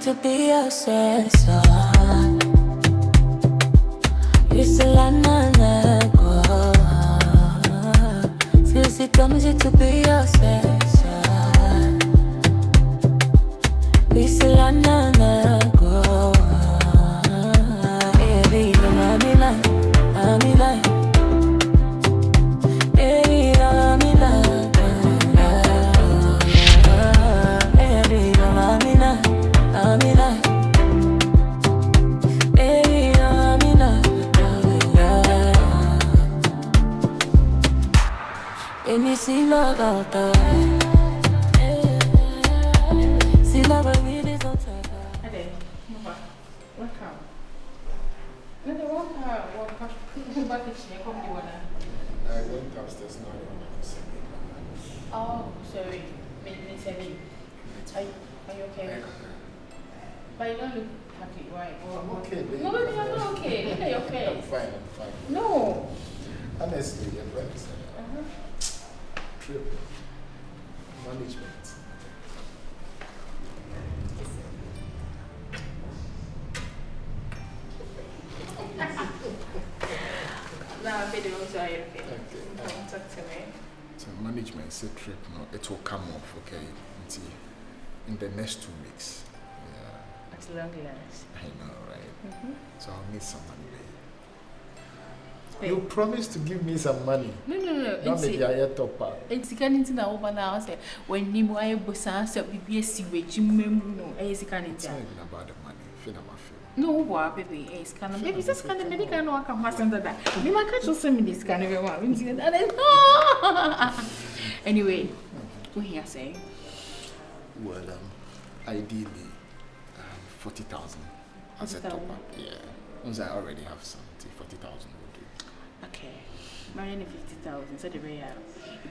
to be your successor. You still another go. Still promise you to be your successor. You still another go. Baby, I'm in line. See love out there. See love really don't take her. Hey, welcome. No, the one walk back kitchen. Come do one. I went upstairs now. Oh, sorry. Me, Sammy. Are you okay? But you don't look happy, right? I'm okay, baby. No, baby, I'm not okay. Look at your face. I'm fine. No. Honestly, your friends. Trip management. Now, baby, also are you okay? Talk to me. So management said trip, no, it will come off, okay? In the next 2 weeks. Yeah. At long last. I know, right? So I'll need some money. Wait. You promised to give me some money. No. Not maybe I had top part. It's getting to the over now. Say when you are able to be a sewage, you no, it's kind It's not even about the money. Feel my feel. No, what baby? It's kind of baby. Just kind of medical. No, I can't pass under that. Me, my catch also me this kind of one. Anyway, what you say? Well, ideally, 40,000 as a top up. Yeah, once I already have something, 40,000 will do. Okay, marrying 50,000. So the way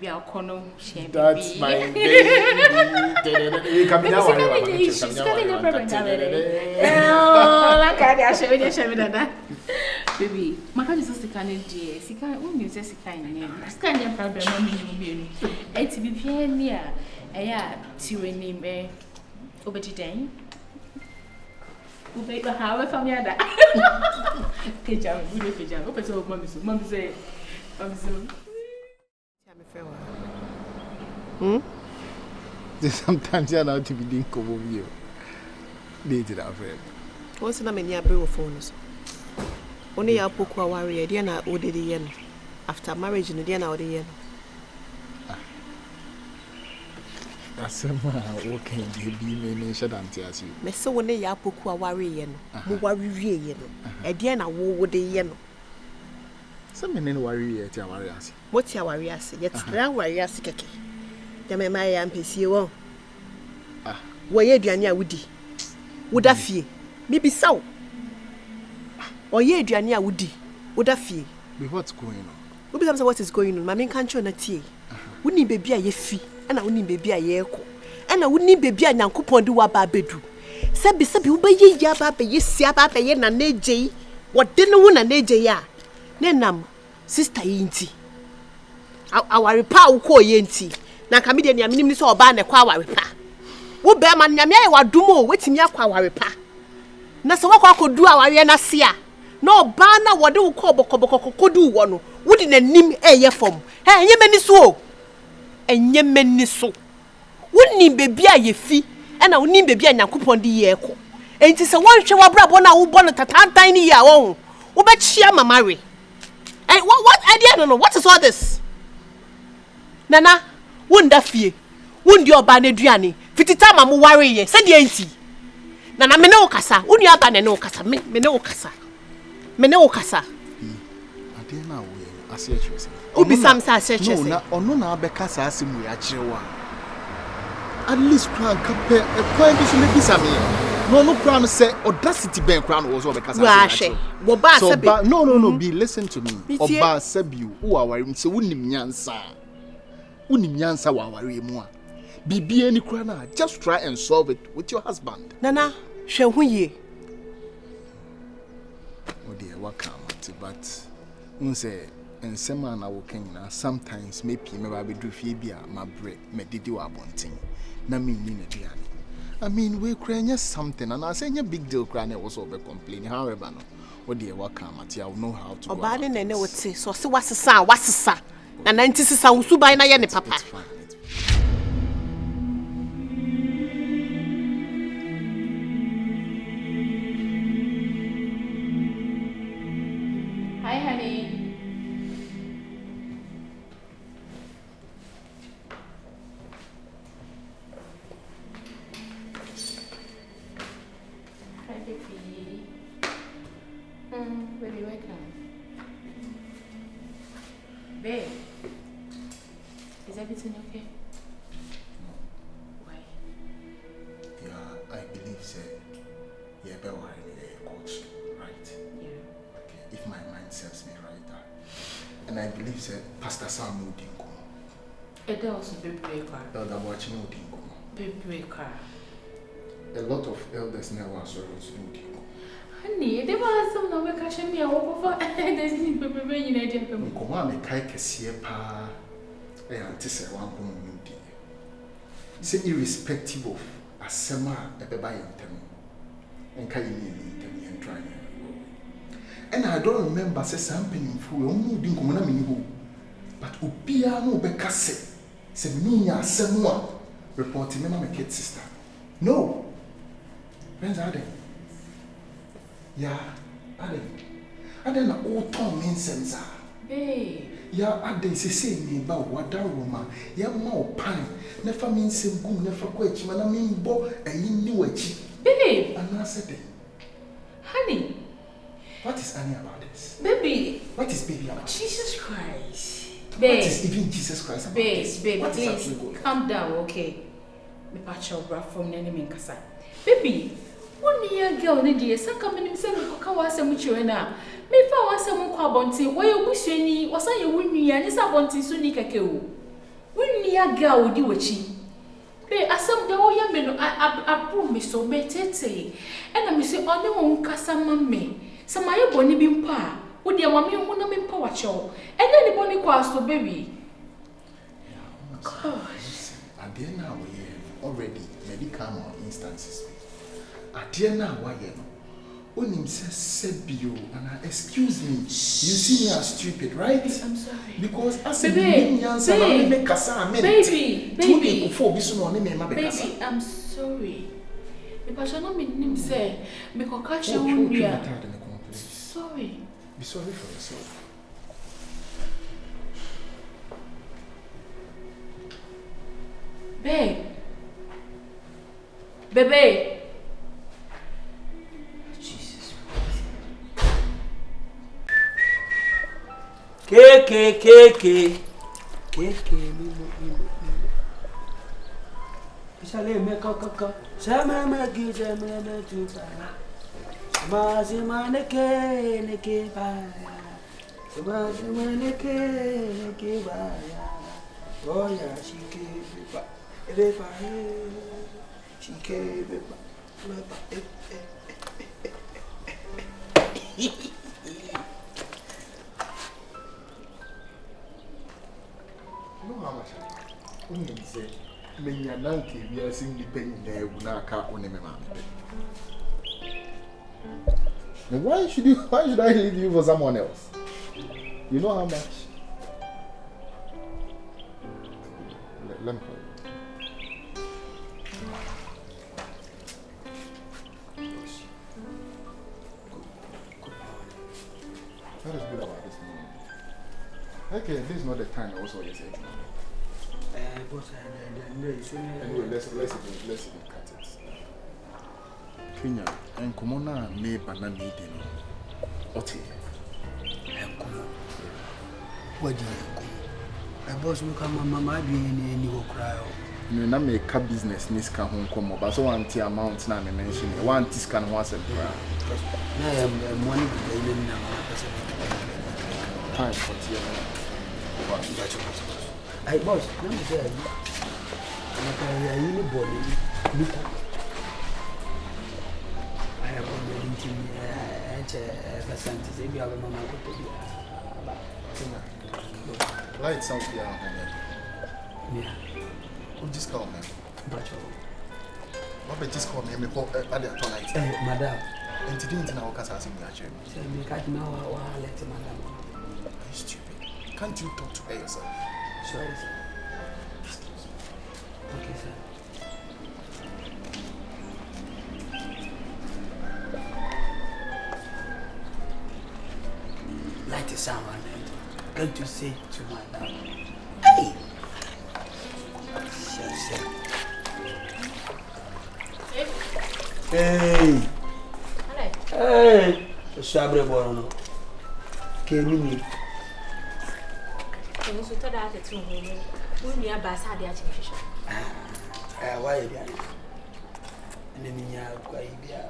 be our corner share. That's my baby. You come down. She's getting a problem. Oh, like I show me that. Baby, my kind is just the kind of dear. She can't. When you say she can't, she can't problem. No me. It's be fair near. Yeah, to a name. Obedient. Ube hawe famia Pejam, good pejam. Open so mommy say. Sometimes you're not to be doing cover you. Dated our friend. What's the name of your phones? Only a book or warrior, dear, na yen. After marriage in the dinner or the yen. That's a man walking to be mentioned until you. Miss so when they are book or warrior, who worry yen. A dear, na woe the yen. Some men worry at your warriors. What's your warriors? Yet, now warriors, Kaki. Yamma, my MPC. Ah, why, Diania Woody? Would I fear? Maybe so. Or ye, Diania Woody? Would I fear? What's going on? What becomes what is going on? My main country on a tea. Wouldn't be a ye fee, and I wouldn't be a ye echo. And I wouldn't be a young coupon do what babedu. Sabi sabi ube ye yaba be ye siaba be ye na neje. What didn't one a neje ya? Nenam, sister yinti. Our repa uko yenti. Na comedian ya minimum so ban a qua repa. Wo bear man yamia wa dumo, waiting ya qua repa. Nasa wako could do our yana sia. No bana what do call do one. Wouldn't a nim a ye form. Hey, ye many so. And ye many so. Wouldn't be a ye fee, and I would need be a coupon the echo. And 'tis a one show brab one I will bonnet a tiny year own. Who bet she am a marry? And what idea? I don't know. What is all this? Nana, wouldn't that fear? Wouldn't your banadriani? 50 time I'm worrying, said the auntie. Nana me no casa, wouldn't you have no casa? Me no casa. Me no casa. I didn't know where I see you. Ubi some such no, no, na beka sa asimu ya chiwa. At least plan compare a point to maybe some. No crown say audacity ben crown was over because no be listen to me. Oba Sebiu who are wearing so unim nyansa wa wari mu a. Bibi any crown just try and solve it with your husband. Nana, hwe hu ye. Oh dear, what come but unse and some na working na sometimes maybe me ba be do fie bia ma break me didi wa bonten na me ni na duane. I mean, we create something, and I say a big deal. Crying was over complaining. However, no, what do you work at? I will know how to. Obani nene wote so se wasesa. Na 96 usuba na ye ne papa. It's fine. Hi, honey. Hi, baby. Baby, welcome. Babe, is everything okay? Why? Yeah, I believe so. Yeah, but why coach, right? Yeah. Okay, if my mind serves me right, and I believe so. Pastor Sam Udinko. It also baby car. Elder watching Udinko. Baby car. A lot of elders now are sorry to Udinko. Honey, they were some no make catch me a walk over. There's any baby in idea. Come on, me kai kesiye pa. I antise one come Udinko. Say irrespective of asema ebeba yentem. Enka yini yentem yen try. And I don't remember say something for Udinko na me ni ho. But Ubia no beka se me nya asem a report me na my kid sister. No. Friends are there. Yeah, are they na all Tom means sense. Babe. Yeah, are they say me ba wada Roma. Yeah, ma pan. Never means sem gum never kwetch man I mean bo eyin ni wachi. Babe. And I said, Honey. what is Annie about this? Baby. What is baby about? Jesus Christ. What Babe. is even Jesus Christ about this? Babe, What is please actually going on? calm down, okay? Me patch your bra from the enemy kasa. Baby, one year girl ni die saka me nim se me koka wasem chiwe na. Me fa wasem kwa bonti, wo ye busuani, wasan ye wunua ni sa bonti so ni keke o. Wunua girl odi wachi. Babe, asem de wo ye me no approve me so betete. E na me se oni won kasa ma me. Sama ye boni bi mpa. Wo de ma me hu na me mpa wacho. Ene ni boni kwa so baby. Gosh. At the end now we have already medical instances. At the end now why you know? Onim said bio and excuse me. You see me as stupid, right? I'm sorry. Because as Baby, a baby, baby, I'm sorry. Because I know me name say because catch you. Sorry. Be sorry for yourself. Babe. Baby. Jesus Christ. KK. Isale me kaka. Sama me gize me tupa. Sama neke ba. Sama neke ba. Oh yeah, she gave ba. Eba. She gave ba. No how much? Only say me ya nanke we are seeing the pen there na ka one me ma. Why should I leave you for someone else? You know how much? Let me call you. What is good about this moment? Okay, this is not the time also you say. Anyway, let's even cut it. Kenya, and come on now, me banana meeting. Oti. What do you I boss me come mama be any go cry. No na make a business nis ka ho come but so one tea amount na me mention. One tea scan ho asem bra. Na am money be in na person. Time for tea. I boss, let me say. I really body. Look. I have been meeting a percentage. Maybe I will mama go to Lights out here. yeah. Who just called me? But What just call me at the tonight? Madam. And today, I will cast us in your chair. Tell me, cat now, I'll let madam. Are you stupid? Can't you talk to her yourself? Sorry, sir. Okay, sir. Light is someone. Can't you say to madam? Hey! Sure. Hey! Hey! Sabre bono. Can you meet? Can you tell that it's me? Who near Bassa de Artificial? Why are you? And then you are quite dear.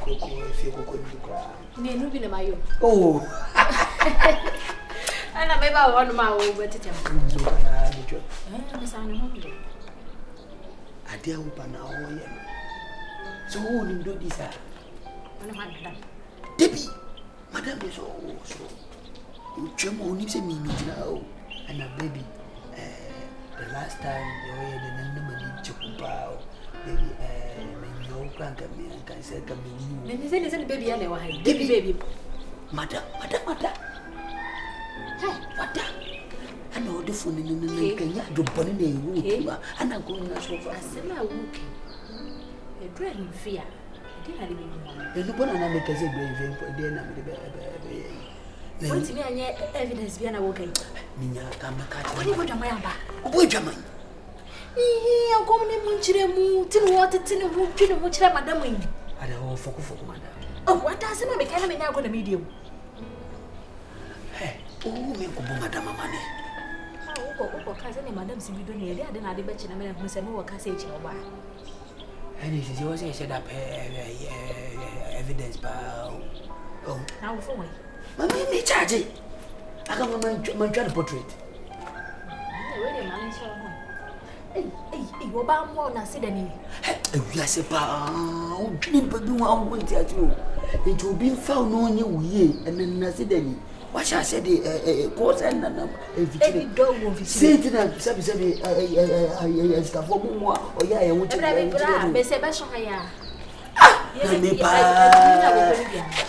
Coco, if you could cry. Nay, no, be the mayo. Oh! And I maybe one my own better tell. I dare open now. So who will do this? Debbie, Madame is also. Jim only said me now. And a baby, the last time you were the number of Chupao, baby, no can't come in and can say, come in. Then is any baby, I know, baby. Madam. Hey, what? I know the phone in the Kenya, the bonnet, and I'm going to so far. A dreading fear. The banana makers a brave for dinner. What's me and yet evidence being a walking? Nina, come back. What do you want to my back? Which am I? I'm going to move to water tin and walk in which I'm a dummy. I don't know for madam. Oh, what does it make enemy now going to medium? Hey, oh, make madam money. Oh, cousin, madam, see, we don't hear that. Then I bet you a man who said, no, I can't say it. And this is yours, I set up evidence, pal. Oh, now for me. Mamma, me charge it. I got my child portrait. Hey, you about more than said any. Yes, pal. Didn't but do one wait at you. It will be found on you, and then I said any. What shall I say? A course and a dog will be sitting at 77 stuff for more or yeah, I want to be Sebastian.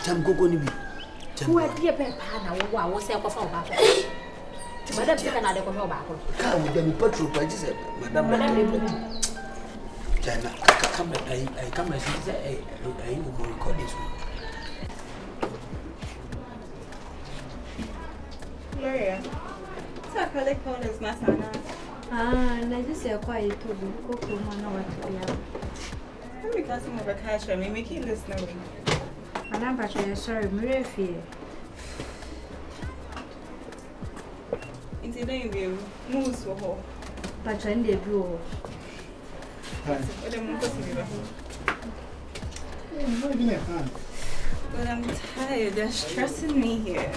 Jam Gogonibi. Who are dear Pepana, who I was there for back. Madame Canada for her back. Come with them petrol, I just said, Madame. Jana, I come and say, I will record this one. Gloria, so I collect corners, Masana. And I just say, quiet to be cocoa, man, what to be out. Let me cast him over cash for me, make you listen. Madame Patricia, sorry, very fear. It's a day moves for her. Patricia, they do. But I'm tired, they're stressing me here.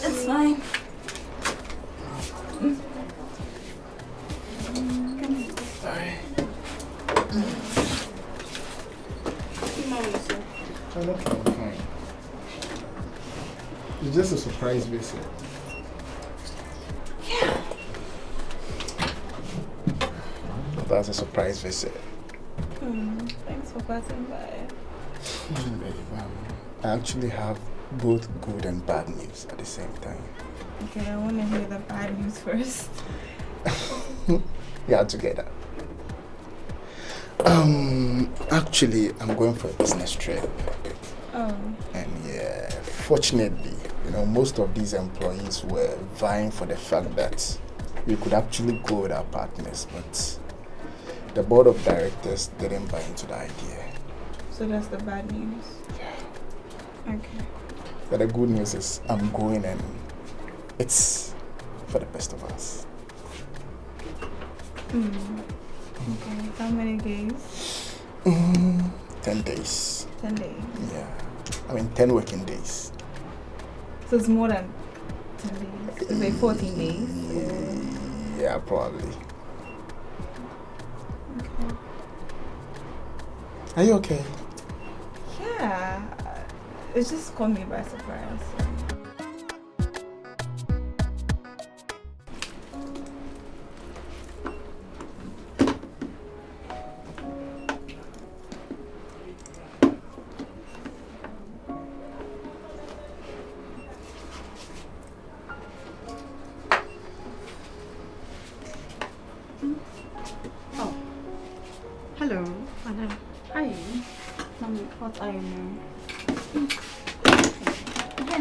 That's fine. Sorry. I'm okay, I'm fine. It's just a surprise visit. Yeah. That's a surprise visit. Thanks for passing by. I actually have both good and bad news at the same time. Okay, I want to hear the bad news first. Yeah, together. Actually, I'm going for a business trip. Oh. And yeah, fortunately, most of these employees were vying for the fact that we could actually go with our partners, but the board of directors didn't buy into the idea. So that's the bad news? Yeah. Okay. But the good news is I'm going and it's for the best of us. Okay, how many days? 10 days. 10 days? Yeah. 10 working days. So it's more than 10 days? It's like 14 days? Yeah, probably. Okay. Are you okay? Yeah. It just caught me by surprise.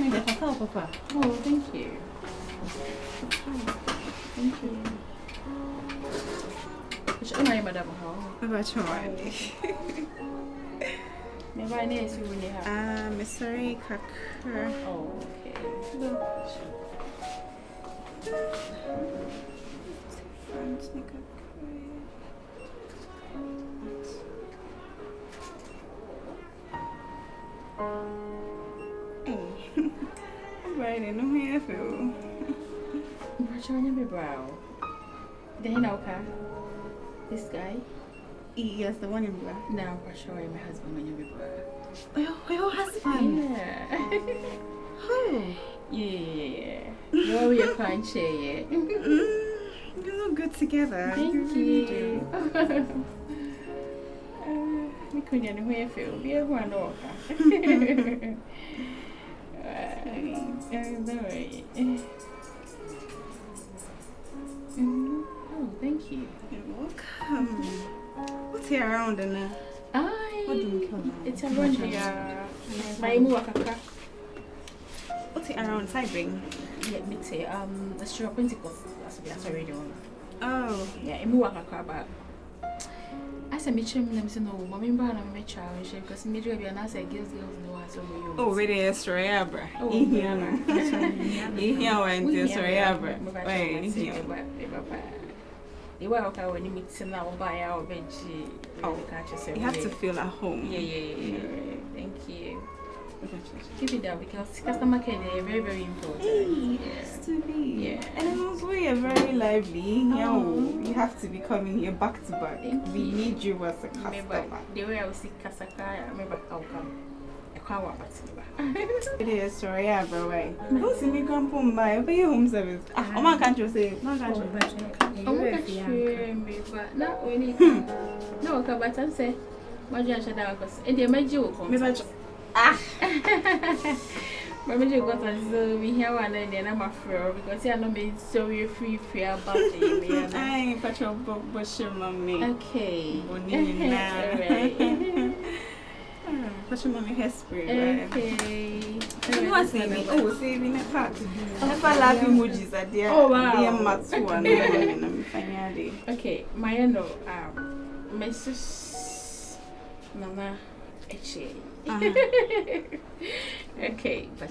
Honey, the papa. Oh, thank you. Thank you. Which am I, Madam? About your one. Maybe I need to really have. Sorry, Kakra. Oh, okay. Right, no me feel. But you're on your brow. Then okay. This guy? Yes, the one in black. Now, I'm sure my husband on your brow. Your husband? Yeah. Oh. Yeah. You're your crunchy, yeah. You look good together. Thank you. We couldn't know where you feel. We are one over. Oh, thank you. You're welcome. What's here around in there? What do you call it? It's around here. My muakaka. What's it around Cyber? Let me say, the Sure Pentecost. That's already on. Oh. Yeah, I'm muakaka, but as a mitchum, I'm saying, no, Mammy Brown, I'm a child, because Major be an answer, girls know what so you. Oh, really, Estrayabra. Here went Estrayabra. They were okay when you meet now by our veggie. Oh, you have to feel at home. Yeah. Thank you. Keep it down because customer care is very, very important. Yes, to be. Yeah. And also, you're very lively. You have to be coming here back to back. We need you as a customer. The way I will see Kasaka, I remember how come. It is sorry, yeah, bro. Why? Don't see me come home by your home service. Oh, my country say, no country. Oh, my country, but not only. No, but I say, what you should have because and the major come. My major got us we hear one and then I'm afraid because you are not made so you're free about it. I patrol bush, mommy. Okay. What's your mommy hairspray? Okay. You want to see me? Oh, saving a cat. Never laugh emojis at the Matsu and okay, my no, Mrs. Mama Eche. Okay, but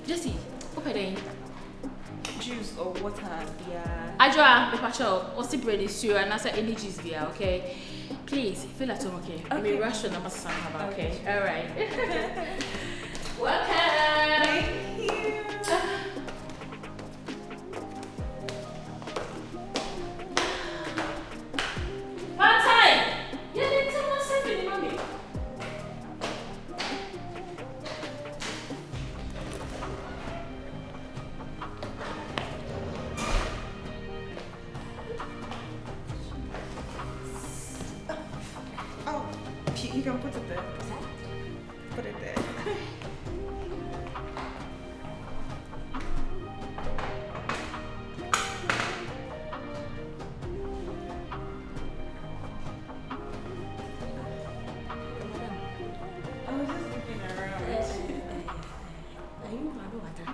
Jesse, open juice or water, yeah. Ajwa, Pacho, what's the bread is sure and answer any juice beer, okay? Please, feel at home, okay? I may rush your number somehow, okay? Alright. Welcome! Thank you! One time! You didn't tell us something, mommy. Oh, you can put it there. Put it there. I was just looking around. Are you water?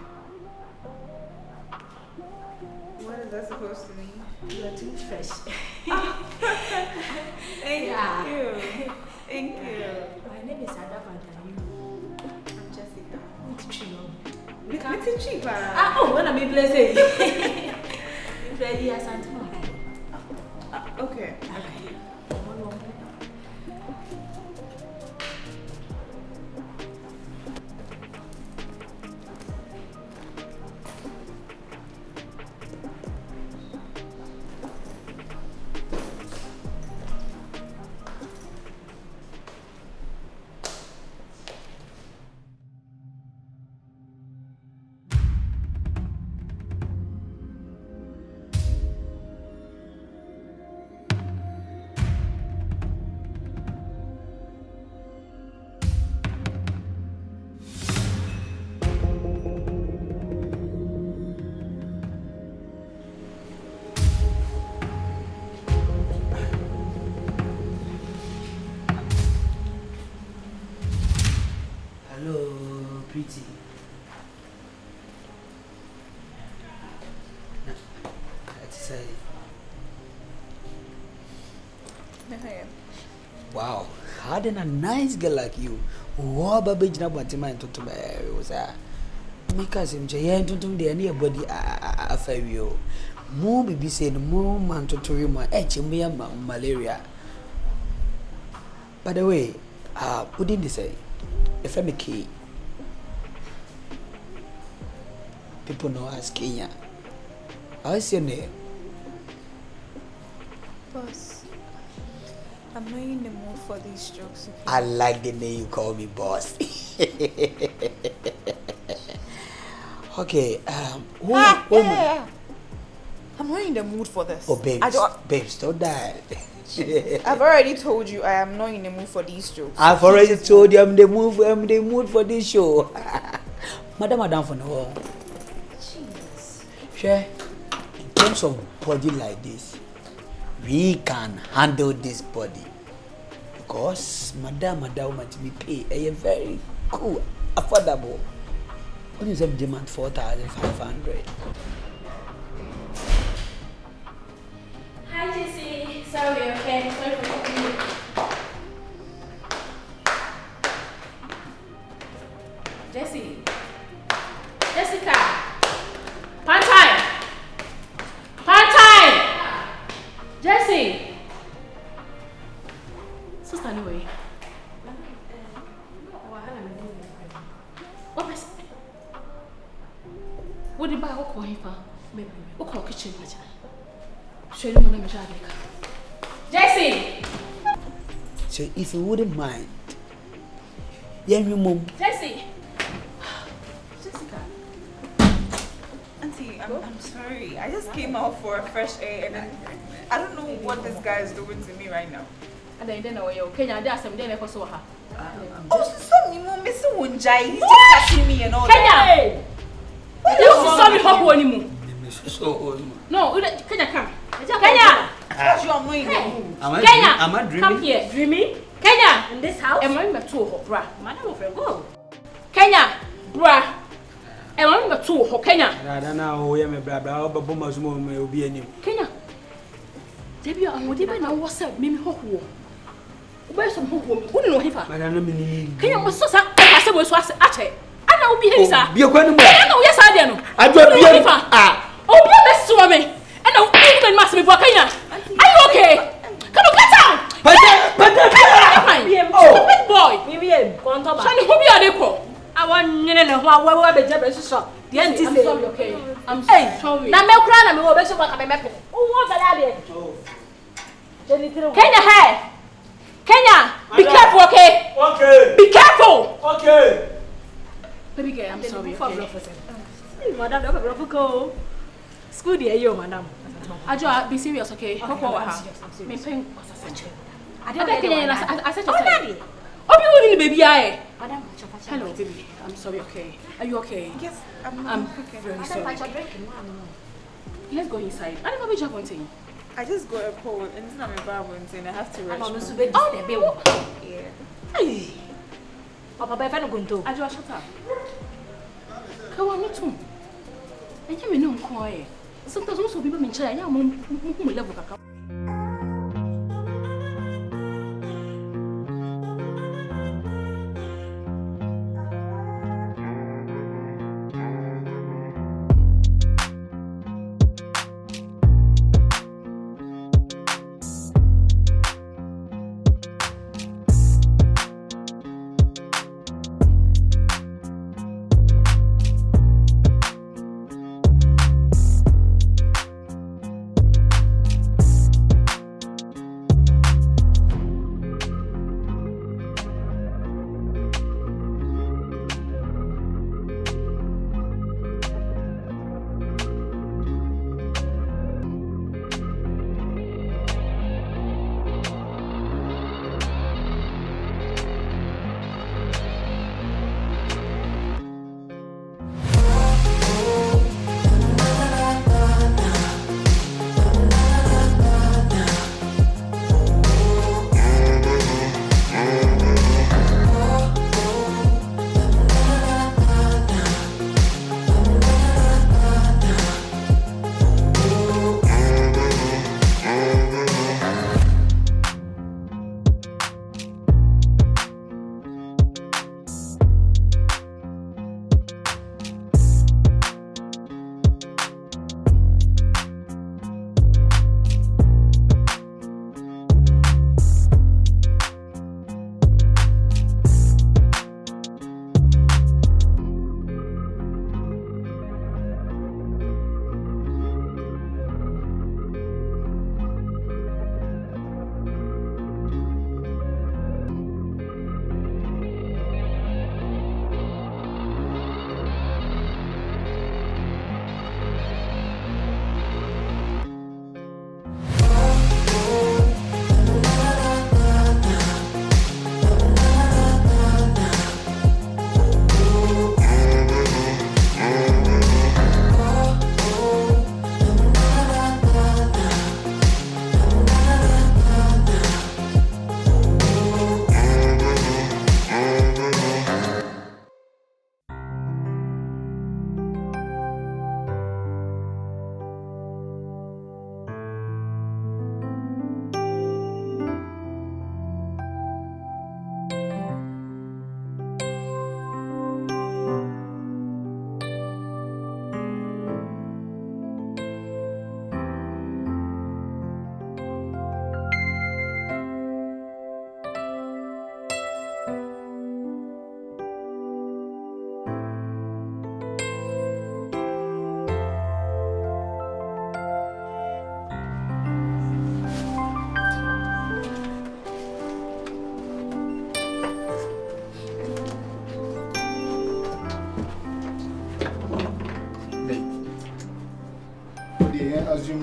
What is that supposed to mean? You are too fresh. Thank you. Thank you. My name is Adapa and I'm Jessica. it's true. It's cheaper. Oh, when I'm in place. It's ready as I'm Okay. Hello, pretty. Let's say, Wow, how did a nice girl like you? What baby jina bwantima ntoto ba was a make us him je ntoto de anybody afawio. Mo bibi say no mo man totori mo chimbe malaria. By the way, what did they say? If I'm a key, people know as Kenya. How's your name? Boss, I'm not in the mood for these jokes. Okay? I like the name you call me, boss. Okay, yeah. I'm not in the mood for this. Oh, babes, don't die. I've already told you I am not in the mood for these jokes. I've already told you I'm the mood for this show. Madam for no. Jeez. Sure. In terms of body like this, we can handle this body because Madam me pay a very cool, affordable. What is the demand 4,500? Hi, Jessie. Sorry, okay. Sorry for talking you. Jessie. Jessica. Part time. Jessie. Sister, anyway. What is? What did I call him for? What call kitchen? Show you my Jessie! So if you wouldn't mind, mom. Jessie! Jessica. Auntie, I'm sorry. I just came out for a fresh air and then I don't know what this guy is doing to me right now. And then know you. Kenya, there's some day for so her. Oh, so me mom is so unjai. He's just catching me and all that. Kenya! You saw me hop on him. No, Kenya, come. Kenya! You are not in the mood. Kenya! Am I dreaming? Come here. Dreaming? Kenya! In this house? Am I in the two hop, bruh? Madam of go. Kenya! Bruh! Am I in the two hop, Kenya? I don't know who am blah blah, but Boma's mom will be any. Kenya! Debbie, I'm with you now. What's up? Mimi hop. Where's some hop? Who know him? Kenya was so sad. I said, was what I said. I know be here, sir. Be a quite yes, I know. I don't be Oh, be a best woman. And now, even must be Kenya. Are you okay? Come on, get out! Stupid boy! Shani, who be a deco? I want you to know why the job is shot. The I'm anti sorry, okay? I'm sorry. Now, milk run and we will be so much. I'm a who was that? Kenya, hey! Kenya, be careful, okay? Okay. Be careful! Okay. Baby girl, I'm sorry, okay? Madam, don't go. School dear, you, madam. Ajo, be serious, okay? How for her? Me paying what's a century. I said to say. Oh, you wouldn't baby, I. Hello, baby. I'm sorry, okay? Are you okay? Yes, I'm okay. very sorry. Let's go inside. I don't know which one thing. I just got a cold and it's not my bad one and I have to rush. Oh, yeah. hey. Papa, by Fano Gunto. Ajo, shut up. Come on, me too. I can't be no quiet. Sometimes most people in China, I'm level.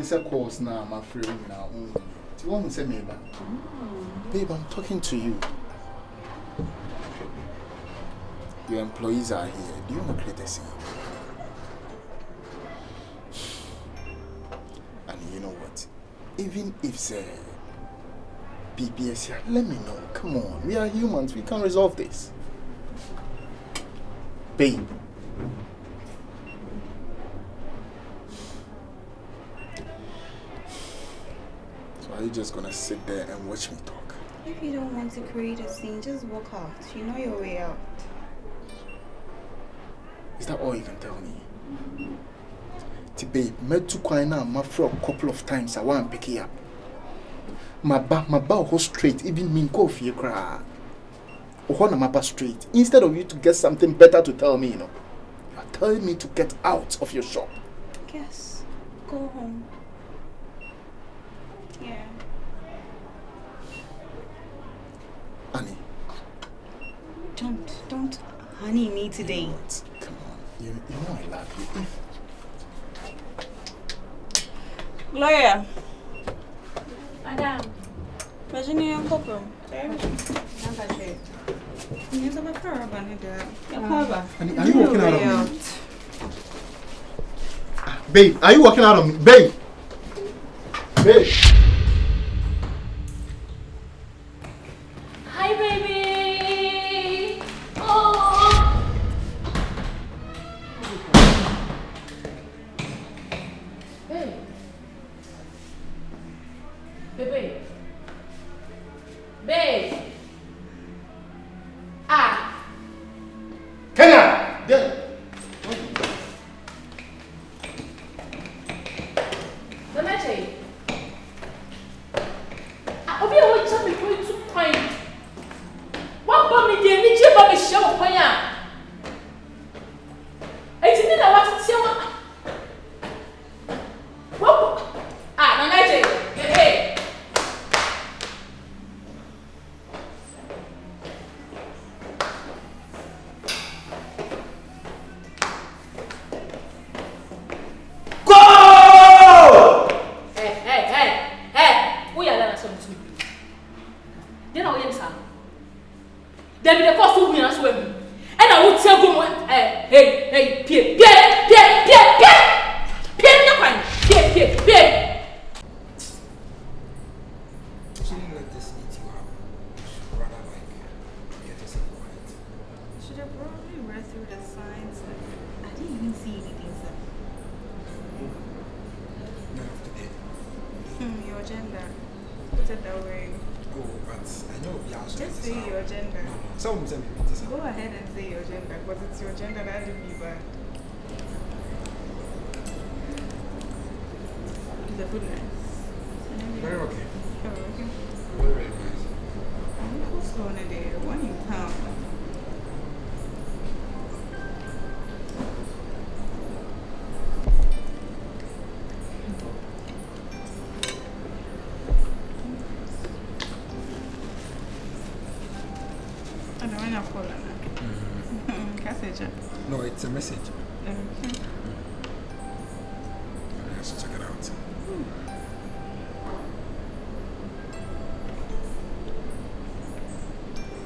say calls now, I'm afraid now. Do you want to say me back? Babe, I'm talking to you. Your employees are here. Do you want to create a scene? And you know what? Even if say BBS here, let me know. Come on, we are humans. We can resolve this. Babe. So are you just gonna sit there and watch me talk? If you don't want to create a scene, just walk out. You know your way out. Is that all you can tell me? Babe, met to Quina, my friend a couple of times. I want to pick it up. My bow was straight, even mean coffee cry. Or my back straight. Instead of you to get something better to tell me, you are telling me to get out of your shop. Yes. Go home. Yeah. Annie. Don't honey me today. Come on. You know I love you. Lawyer. Madam. Virginia Coco. Are you walking out of me? Babe, are you walking out of me? Babe! Babe! Hi, baby! Oh! Babe! Baby! Babe! Ah! Kenya! There! No, it's a message. Okay. Let's check it out.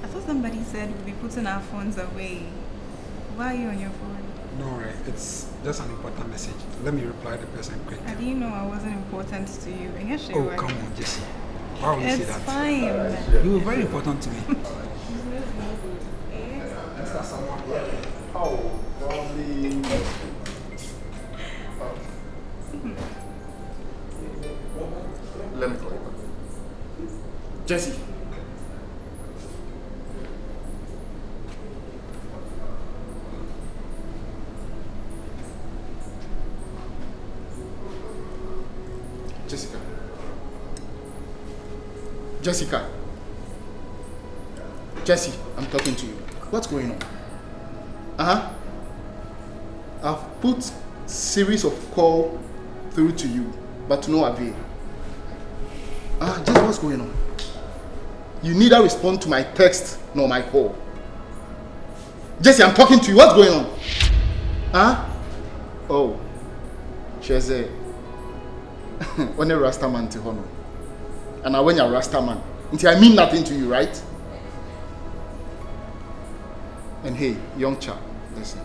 I thought somebody said we'll be putting our phones away. Why are you on your phone? No, right. It's just an important message. Let me reply the person quick. How do you know I wasn't important to you? Oh, come on, Jessie. Why would you say that? It's fine. You were very important to me. Is that someone? Oh, lovely. Let me call you back. Jessie. Jessica. Jessica. Jessie, I'm talking to you. What's going on? I've put series of call through to you, but to no avail. Jessie, what's going on? You neither respond to my text nor my call. Jessie, I'm talking to you. What's going on? Oh, Cheze. When a Rasta man to honor. And I when you're Rasta man. Until I mean nothing to you, right? And hey, young chap, listen.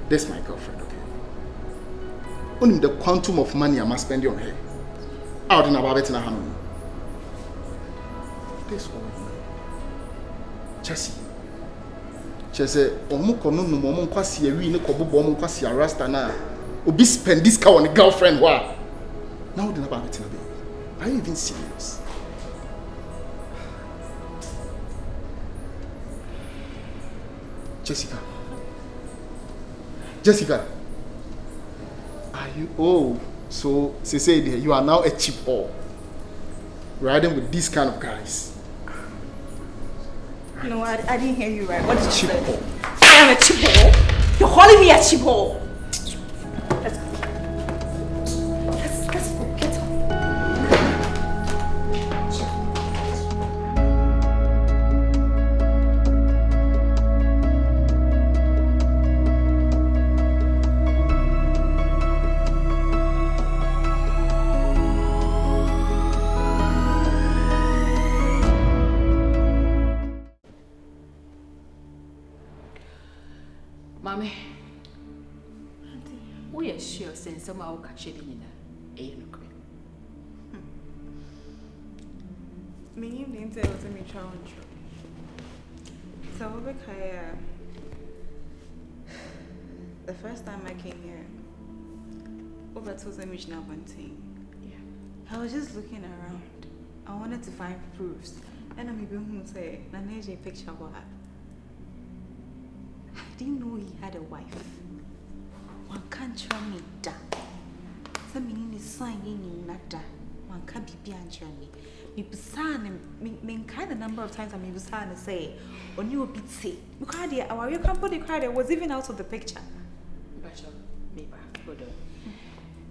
This is my girlfriend, okay? Only the quantum of money I must spend on her. Out in about it in a hand. This one. Chelsea. Chelsea, Omukono no Momon Kwasi, a wee Kobo Bomon Kwasi, a Rasta na. Obi spend this car on a girlfriend. Why? Now, the about it in a baby. Are you even serious? Jessica, are you? Oh, so say you are now a cheap whore, riding with these kind of guys. No, I didn't hear you right. What did you cheap say? whore? I am a cheap whore. You're calling me a cheap whore. Let's go. Let's go. Get up. Mommy, we are sure since some of our catching in a Me didn't say it was a me challenge. So the first time I came here, over to the mission of one thing. I was just looking around. I wanted to find proofs. And I'm even say, Naneje picture what happened. I didn't know he had a wife. One can't tell me that. Some meaning is signing that. One can't be beyond me. Me besan me kind the number of times I me besan say, on you a bit say. Because our company card was even out of the picture. Bachelor, me back, hold on.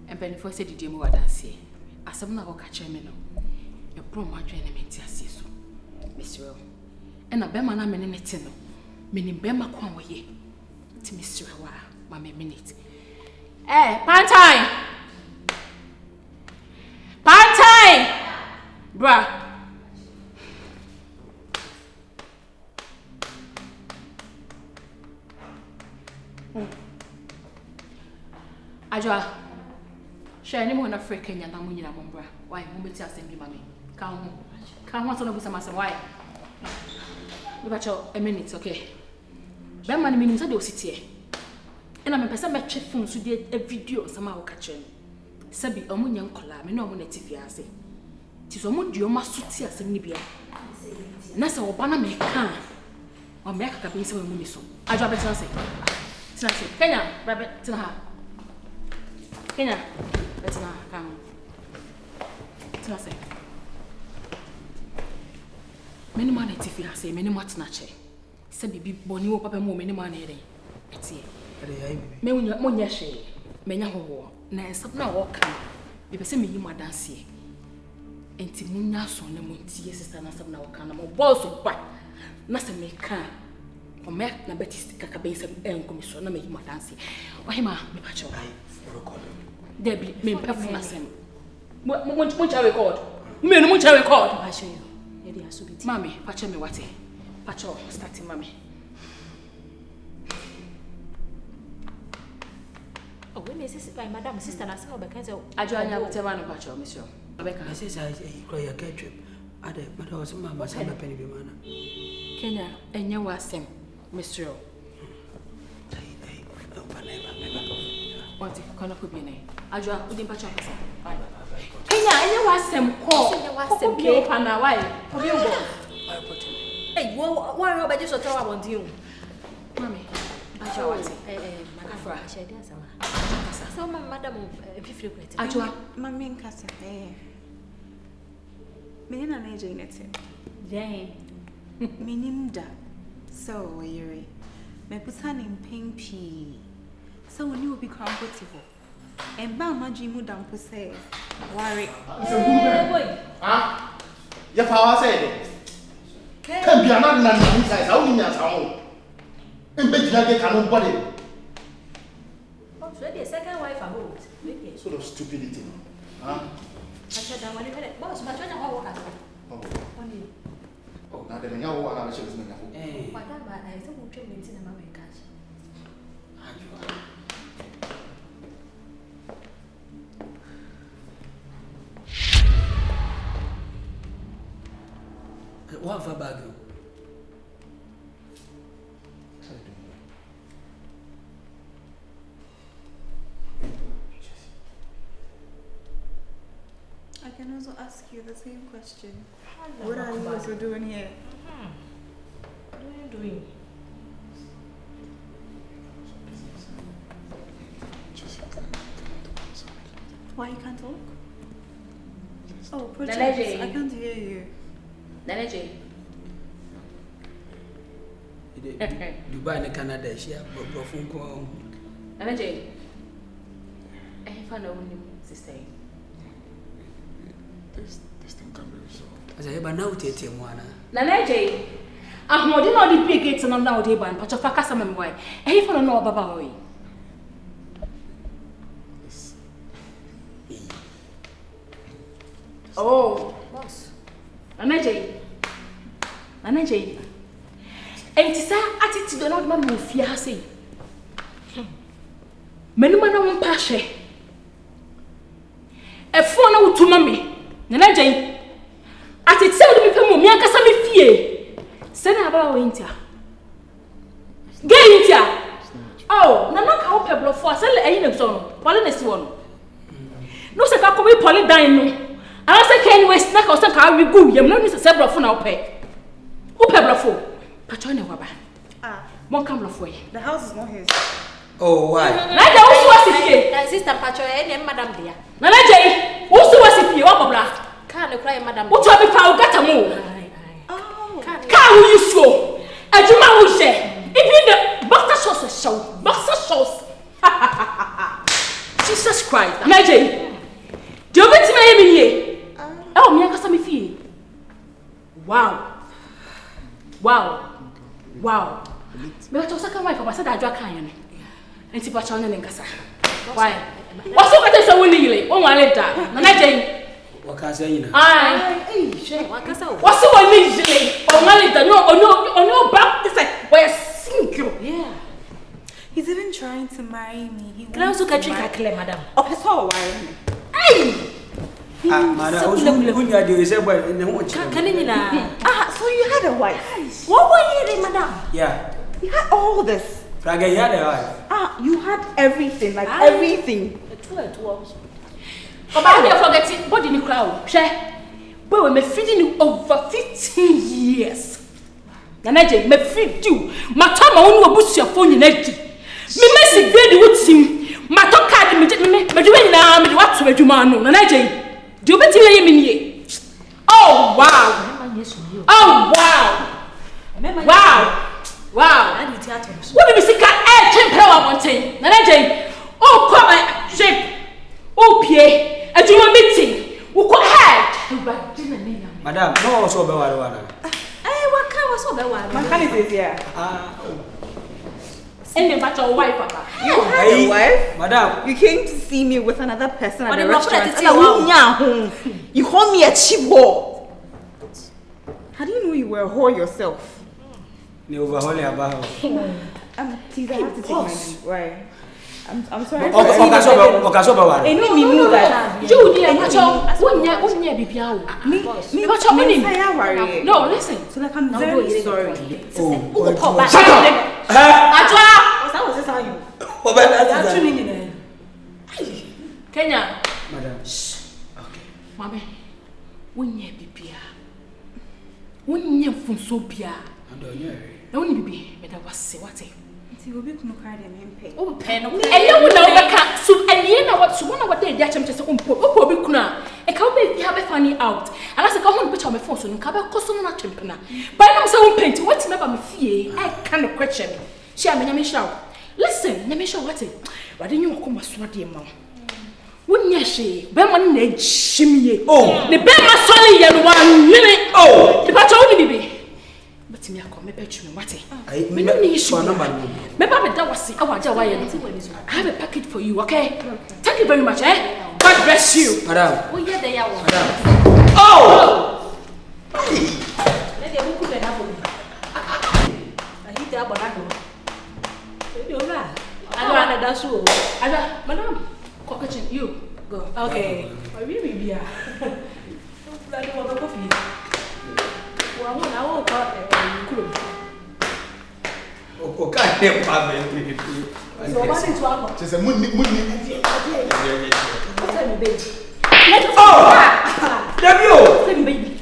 And when first said the demo, I dance here. As some now catch me no. Your promo join me to assist you, Mr. Rowe. And a bemana menetino. Meaning Bema Kwamwe to Mr. Hawa, Mamma Minute. Eh, Pantine! Pantine! Bruh. Ajwa, share any more in Africa and Yamunina Mombra. Why, Mumbiti has sent me, Mammy. Come on, son of some why? About a minute, okay? Bema meaning that you sit here. And I'm a person my chief phone so did a video somehow catching. Sabi Omunian collar, me no one at Tifiase. Tis Omun Dioma Sutia Semibia. Nasa Obana me can or make a piece of muniso. I drop it to say. Kenya, rabbit to her. Kenya, let's not come. To say. Many money Tifiase, many much snatcher. Sabi Bonnie Papa more many money. Me when you're more yashay, many ho, na stop now walk. You be me you my dance here. And Timuna son the Monty sister na some now can more balls of back. Nasa me can or make na Betty Kakabase and commission na make my dance. Why ma me patch your eye for record. There be me performance. Much I record. Me no much I record. I show you. Mammy, patch me what? Patch off, starting mammy. Oh, we may say by Madam Sister and some of the kinds of I join you with a man of patch, monsieur. I says I cry a get trip. I did, but I was a man, but I'm a penny man. Kenya, and you was him, Mr. What if you cannot be name? I draw within patch of Kenya, and you was him call. Okay, Pana, why? Have you go? Hey, why are you so tell about you? Mammy, I draw what? So, Madam, if you frequent, I draw my main cousin. Meaning an age in it. Jane. Meaning that. So, you're my pusan in pink pea. So, when you will be comfortable. And Bama Jimu down to say, worry. Ah, your power said, can be another man inside our winner's home. And bet you get a body. Oh, so the second wife I hold. sort of stupidity? Huh? Boss, but I want to Oh, now then, you know what I'm saying. Whatever, I said, we'll train in cinema makers. What for bag? I can also ask you the same question. What are you also doing here? What are you doing? Why you can't talk? Oh, projects. Nanaje. I can't hear you. Nanaje. Dubai and Canada, she have a phone call. Nanaje. I found a woman, sister. This thing can be resolved. As I have now taken one. Nanaje. I'm not the big gates and I'm now the one, but your focus on my boy. I found no about it. Oh, Boss. Nanaje. Nanaje. And it's that attitude not my move, ya say. Menumana won't pass it. A phone out to mommy. Nanaje. At it said me for me, I can me fear. Send about winter. Get winter. Oh, Nana can't pebble for sell a in a zone. Poliness one. No, se ka be poly dine. I say can we snack or some car we go. You know, Mr. Several for now pay. Who pebble for? Patrona Waba. Ah, One camera for you. the house is not his. Oh, why? Like the also was it My sister Pacho and Madam dear. Nanaje, also was it you, Obla. Can't cry, Madam. What to be found got a move? Oh, Can you show? And you might will say, if you the butter sauce show, butter sauce. Jesus Christ, Nanaje. Do you bet me here? Oh, me, I got some fee. Wow. Wow. Wow. Me to second wife of said I drag can. And see Pacho and Kasa. Why? What's up with the winning? Oh, my letter. Nanaje. What can I say? Aye. What's What's the one usually? Oh, my letter. No, back. This like, we're single. Yeah. he's even trying to marry me. He Can I also catch you, Madam? Oh, it's all wiring. Hey! Madam, who you are doing? Say, well, in the watch. Ah, so you had a wife? What were you, Madam? Yeah. You had all this? Praga, you had a wife. Ah, you had everything, like everything. But I never forget it. What did you crowd? Share. We were feeding you over 15 years. Nanaje, me feed you. My time I want to boost your phone in edge. Me messy grade with him. My talk card me doing now. Me what to do, man? Nanaje, do you bet me? Oh wow! Oh wow! Wow! Wow! What do you see? Can temper one thing? Nanaje, oh come my shape. Oh pie, and you want meeting? Who got head? Madam, no, so be one. What kind was so bad? My kind is here. And then, but your wife, Papa. You had a wife? Madam. You came to see me with another person at But the I'm not restaurant. gonna tell And you call me a cheap whore. How do you know you were a whore yourself? You overhauling about. Teaser, I have to take my name. Why? I'm sorry. Okay, Any me know that. Judy, I'm not sure. Wouldn't you be piao? Me, what's your name? No, listen. So like I'm very sorry. Shut up! That was this how you. Oh, but that's Actually, Kenya. Madam. Okay. Mama, wouldn't you be pia? Wouldn't you from so pia? I'm doing it. No, wouldn't be, but I was say what? See, we'll be no card and pay. Oh, pen. And you would know back. So, and you know what? So, one of what they did, just on poor be kuna. A cowbay, you have a funny out. And as I go home, put on my phone, so you can't cost on a chimpana. But I'm so paint. What's never me fear? I can't question. She, I mean, shout. Listen, let me show what it. Why didn't you come a swat your mouth? Wouldn't you say, Berman, they shimmy? Oh, the Berman solid and 1 minute. Oh, the patch only be. What's me? I come, me bet you, what? Me no issue. Me Baba, that was it. I have a package for you, okay? Thank you very much, eh? God bless you. Madam. Oh, yeah, they are. Oh! Let them cook and have I hit the abonado. You're right. I don't want to dance you. Madam, kitchen, you go. Okay. I really be here. I don't want coffee. Well, I won't call Oh, can't help my so what is wrong? Just a moon. Oh! W! Baby.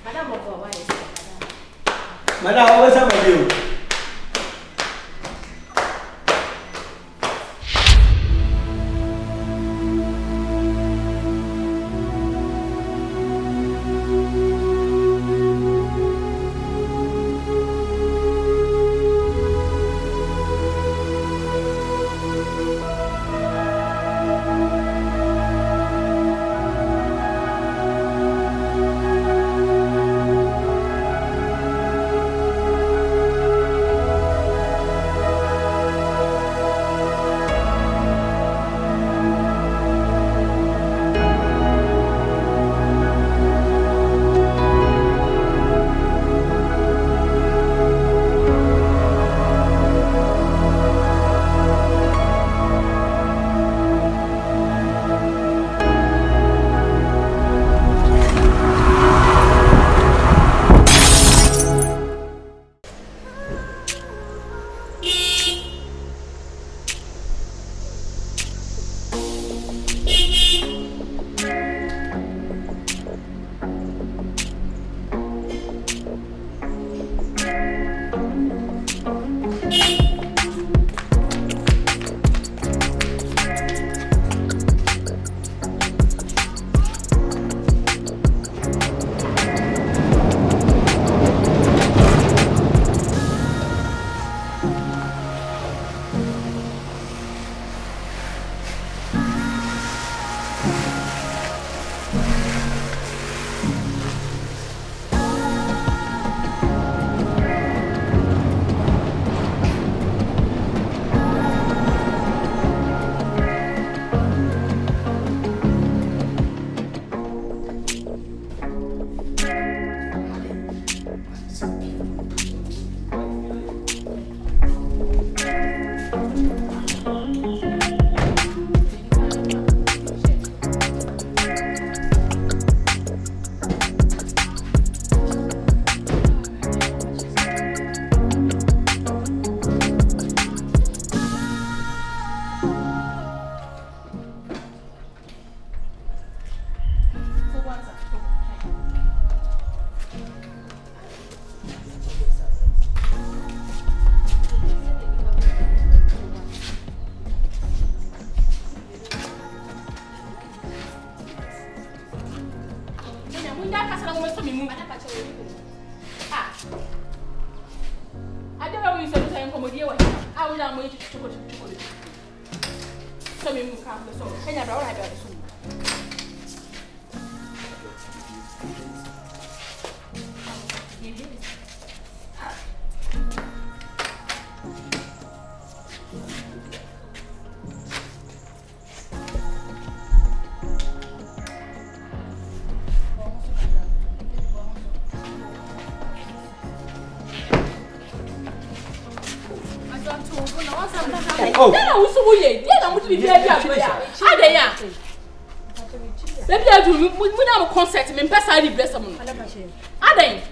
Madam, what's up with you? Oh. Then I was so weird. Then I want to be very happy. How they are? Maybe I do. We now concert. Me pass I bless someone. How they?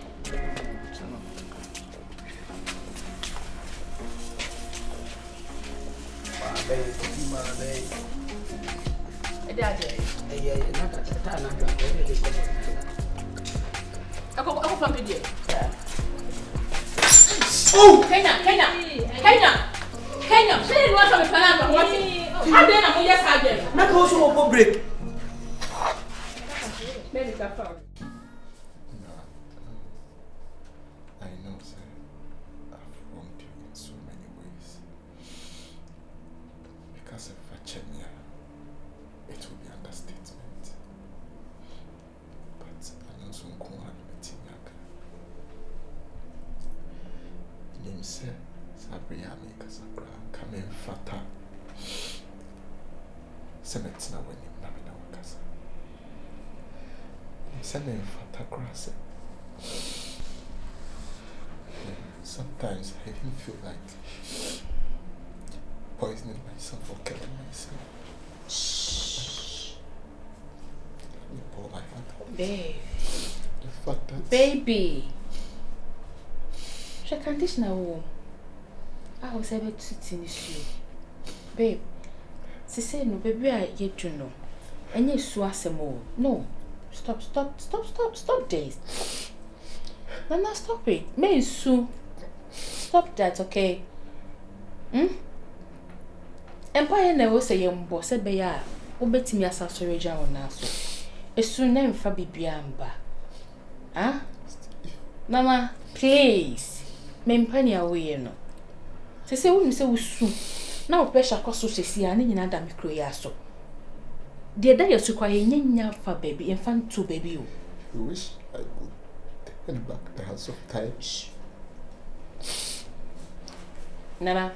Oh, Kenya, she was on the plan. What? How then I'm just again. Not also a break. Maybe that's all. I know, sir. I've wronged you in so many ways. Because of Fachemia, it will be understatement. But I know some cool say Sabriani Casabra, come in fata. Senate now when you have in our casa. Send in fata grass. Sometimes I even feel like poisoning myself or killing myself. Let me pour my heart out. Babe. The fact that... Baby. She can't dish now. I was able to sit in this room. Babe. She said no, baby, I get you know. And you swasemo. No. Stop this. Nana, stop it. May Sue. Stop that, okay? Empire never say young boss, said Beya. Obet me as a storage on Naso. A soon name for Bibiamba. Ah? Nana, please. Men penny away, no. They say, wouldn't say we soon. Now, pressure cost so see and in another microyaso. Dear day, you require yen for baby, infant to baby. I wish I could turn back the house of time. Nana,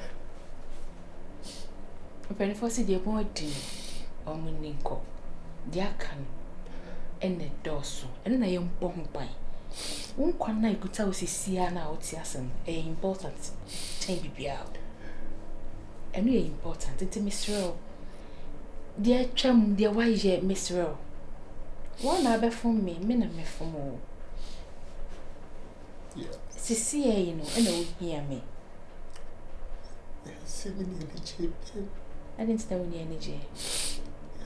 when you first see boy dinner, or Muninko, the Akan, and the dorsal, and I am bomb by. One night could tell Siana out Yasan, a important thing be out. And we are important, it's Miss Rowe. Dear chum, dear wise yet, Miss Rowe. One other from me, men and me for more. Yeah. Cecilia, you know, and they will hear me. See me energy. I didn't stay with the energy.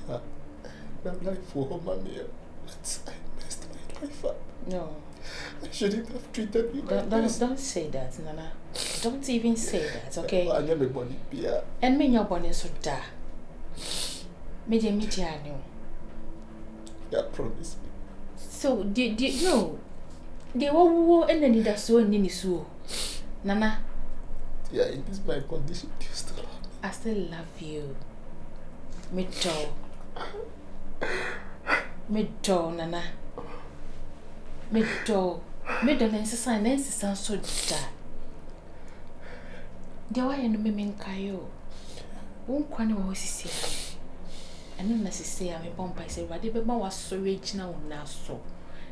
Yeah. My life for home, mommy. But I messed my life up. No. I shouldn't have treated you like this. Don't say that, Nana. Don't even say that, okay? I never body beer. And me your bonnet so da. Me dear Mitiano. Yeah, promise me. So, did you know? They were war and then that's so in so. Nana. Yeah, in this my condition, do you still love me? I still love you. Me too, Nana. Me too. Me don't necessarily sound so da. There were no me kayo. Won't quani was see. And then necessarily I'm a bomb by say, what the was so rich now so.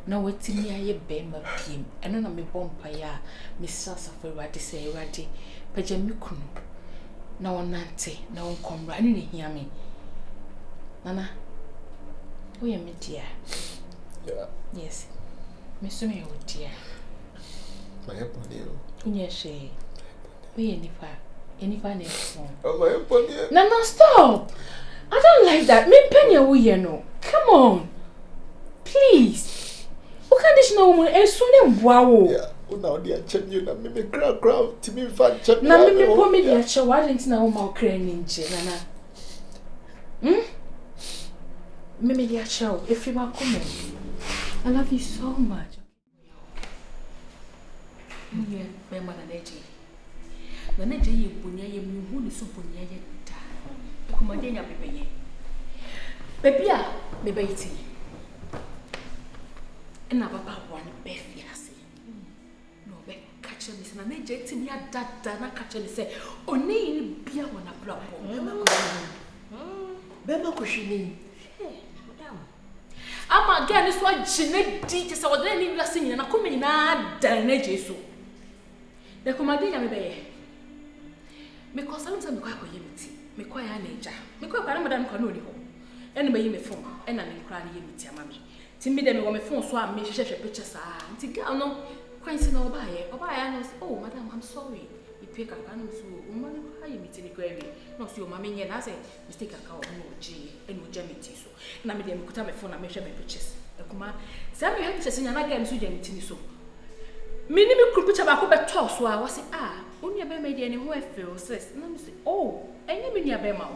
Now wait till me I bear my pim, and then I'm a bomb by ya, Miss Sasa for what they say, Ratty, Pajamikun. No one nanty, no one come running hear me. Nana, we are me dear. Yeah. Yes. Miss me, oh dear. My opponent. Yes, she. We any phone. Oh, my opponent. No, stop! I don't like that. Me penny away, no. Come on. Please. What can this no woman as soon as wow? Yeah. Oh, now they are checking you. Now, me crowd to me fan check. Now, me poor me the show. Why didn't know my crying Nana? Me the show. If you are coming, I love you so much. Yeah, my mother, Neji. The Neji, you punya, you who is so punya. Come on, dear baby. Baby, baby. And our papa one baby, I say. No, be catch me, and I jet me at that, and catch me say, only be one a problem. Bema kushini. I'm again, this one genetic teachers or then in singing, and I come in a dine Jesu. The commanding baby. Because I'm some quite unity. Me quite a nature. Me quite a madam canonical. Anybody me phone, and I'm crying unity, mammy. Timmy, them on my phone, so I make a pictures. To go no, quite no buy it. Oh, madam, I'm sorry. You pick a cannon, so woman, how you meet in the gravy. No, so your mammy and I say, mistake a cow, no G, and no jammy tea. So, and I made them put on my phone and measure my pictures. The command, Sam, you have to say, and I get to jammy tea. So, minimum could put about a toss, so I was saying, only a baby and who I feel says, and I say, oh, and you mean your bema.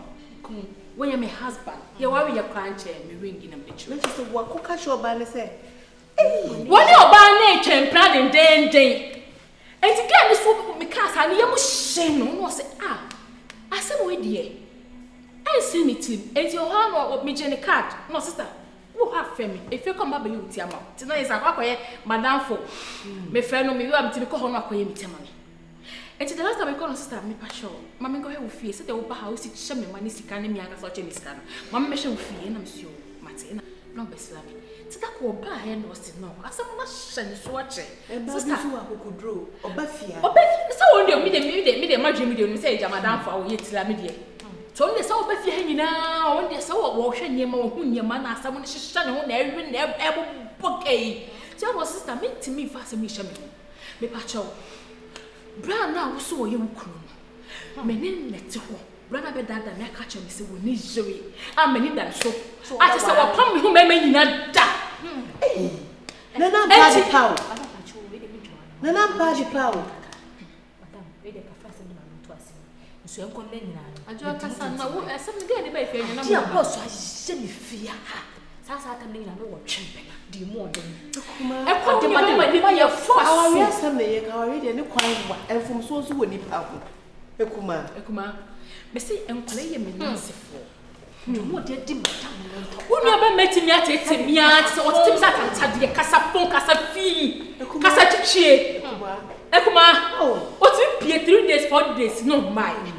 When you're my husband, you're worried your client chair, me ringing a bitch. Which is the what cook at your banner say? What your ban nature and proud and day. And to get this woman with cast, and you must shame no say, I said, wait, dear. I see me, Tim, and your hand or me, Jenny Cat. No, sister, who have family. If you come up with you, Tiama, tonight is a quack, Madame Fo. My friend, me, you have to call her, me, Tiamani. And the last time I called on sister, me passion. Mamma go with fear, said the old house, it's shaman, money, scan, me, I got such a miscan. Mamma mentioned fear, and I'm sure, Martina, no best love. So that will buy and was to know. I said, much swatch it. And sister who could draw, or Buffy. Oh, Buffy, so on your midday, imagine me, you say, Madame, for our yet lamidie. So only so Buffy hanging now, when they saw washing your more, whom your man, someone should stand on every bouquet. So I was sister, make to me fast and me shaman. Me pacho. Brown now so you could. Menin let to run up that I catch me so we need Zoe. I'm many that so. I just saw a pump who may not die. Nana body power. Nana body power. So I'm condemning. I don't know something good about fear. Dear boss, I send me fear. Sasa can mean I know what champion. The more than I put the money by your force. Our yes, some day, our already and quite and from so soon if power. Ekuma, me say enkwale me nansefo. What did you do? Who never met me at it, me at so what things that can tell casa pon, casa fee, casa chichi. Ekuma, what's it be 3 days, 4 days, no mine.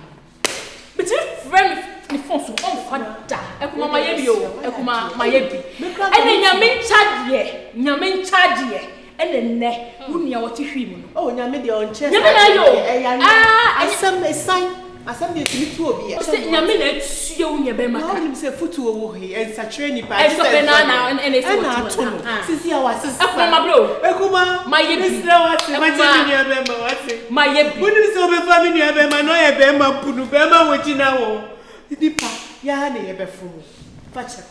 But if friend me phone so on fada. Ekuma my yebi o, Ekuma my yebi. And nyame charge ye. And then who near what you feel. Oh, nyame the on chest. I sign. I send you to me to be. Nyame let you near Bema. No, say foot over here and saturate you. I stop banana and it's since you are sister. Ekuma bro. Ekuma my yebi. My yebi. When you so be family Bema no e Bema punu Bema wetina wo. Nipa ya na ye be fumu. Pacha.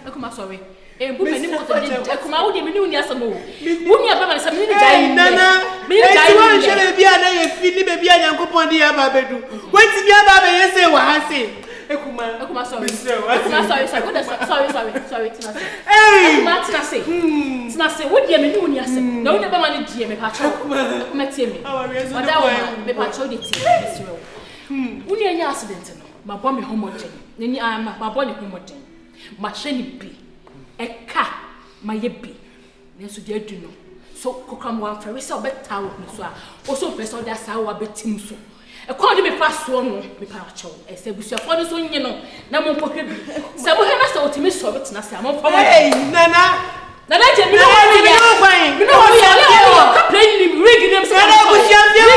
Ekuma sorry. Many more than come out, you knew Yasamo. Wouldn't you have some minute? Nana, I shall be a feeling maybe I am upon the Ababedu. What's the Ababe? Say what I say. Ekuma, sorry, sorry. Hey, Martinasi. It's not say, what you mean, yes, no, never manage me, Patrol. Met me. Madame, me patrol it. Would you accident? My bomb homogen. Then I am my body homogen. My shiny be. Eka my yebi neso de aduno so kokram wan fa we se obeta wo so a also person da sa wa betim so e ko de me pass so no me pa acho e se busua fo no so nyi no na mo nkokwe bi se bo he na se otimi so betena se am fa hey nana je mi no ya ka play ni rig dem se na busua fie na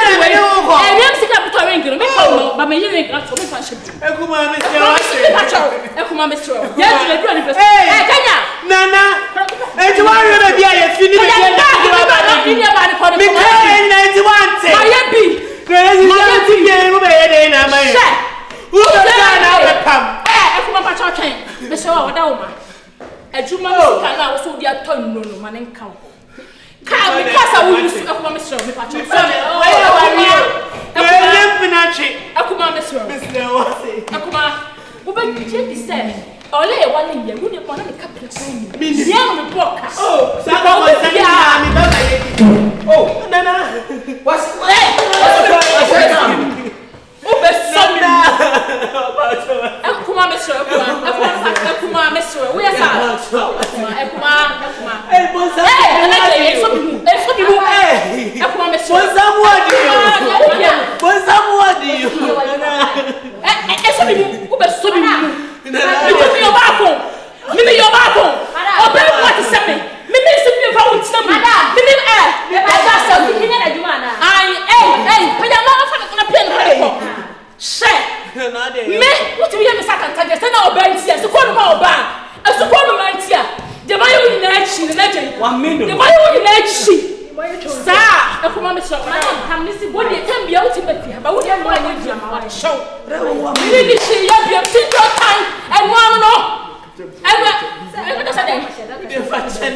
wo e dem se ka buto ring no me fa no ba me yin ka so me fa shedu Ekuma me se wa se Ekuma me se ya ti le do ni person eh kanya nana enti wa re be ya fini be ya me kai 91 te mayebi mayebi ye mo be ye de na mai who be na be pam Ekuma pa cha twen me se wa oda wo ma ejuma me ka na wo so di aton no ma ne nka wo ka me kasa wo yusu Ekuma me se me pa cha Ekuma me se Ekuma wo be je di se ole e wa ne ye wo ne pona ne kapita ni me ya me boka oh sa ko mo sa ya me ba ye oh nana what's Ube somi Ekuma me se Ekuma me se we sa Ekuma eh bonza Ekuma me se bonza muadi ube somi me yo ba fo obe what say me se me fa won tina me ba sa ki nya na juma na ai pa ya ma fa na pen ko she me what we me satan tage say na oba ntia so ko no ma oba so ko no ma ntia de ba yo na chi na je 1 minute de ba yo na chi sa Ekuma me so madam kam ni si body tem bia uti be fi ba wo dem mo ni dia ma wa show me ni chi ya bia ti to time e mo no e ko sa dem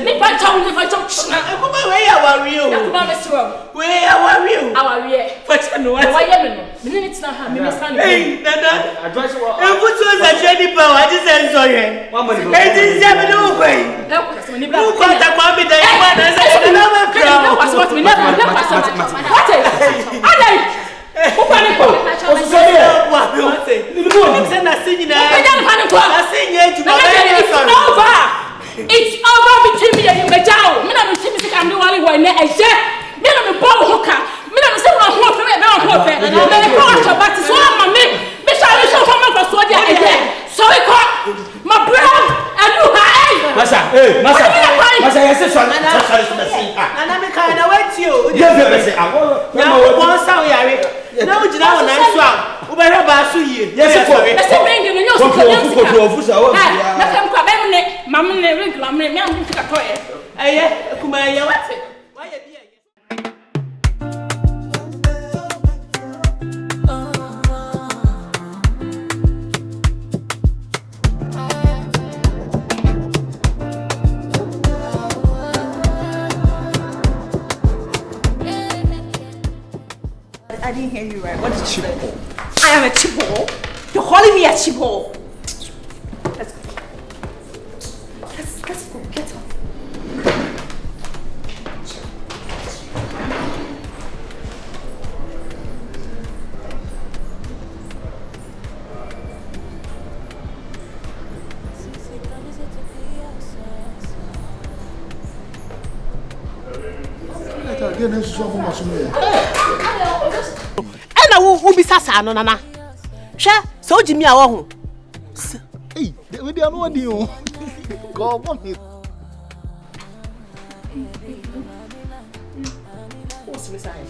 me fa chow Ekuma we ya wari o Ekuma me so we ya wari o awari e fa cha no wa ye me no me ni tina ha me me stand hey nana advice wa e futu za jeni pa wa ji se nso ye e ji se me no ko yi ko ko ta kwa mi da ya ma na se na ma kra what me never what alai who can go o so ye wa be o te ni mo se na se nyina na se nye ju ma it's over between me and you mejao me na me timi se ka me wale wa na eje me na me bo ho ka me na me se wa ho fe me ho fe I didn't hear you right. What did you say? I am a chipo. You're calling me a chipo. Let's go. Let's go. Get up. na wo bi sasa no nana hwe so jimi a wo ho we dey no odi o go come here what's beside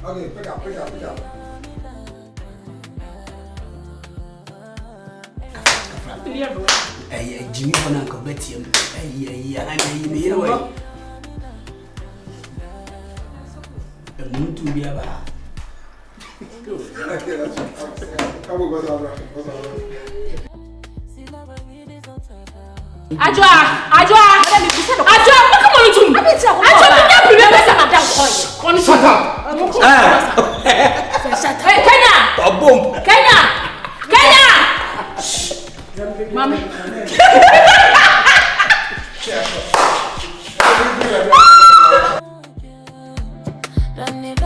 okay pick up Jimmy Fana ko betiam ana yi me yero wa muntu biya ba Ajwa, come on to me. Ajwa, me never say madam coin. Shut up. Hey, Kenya. Boom. Kenya. Mama. Run it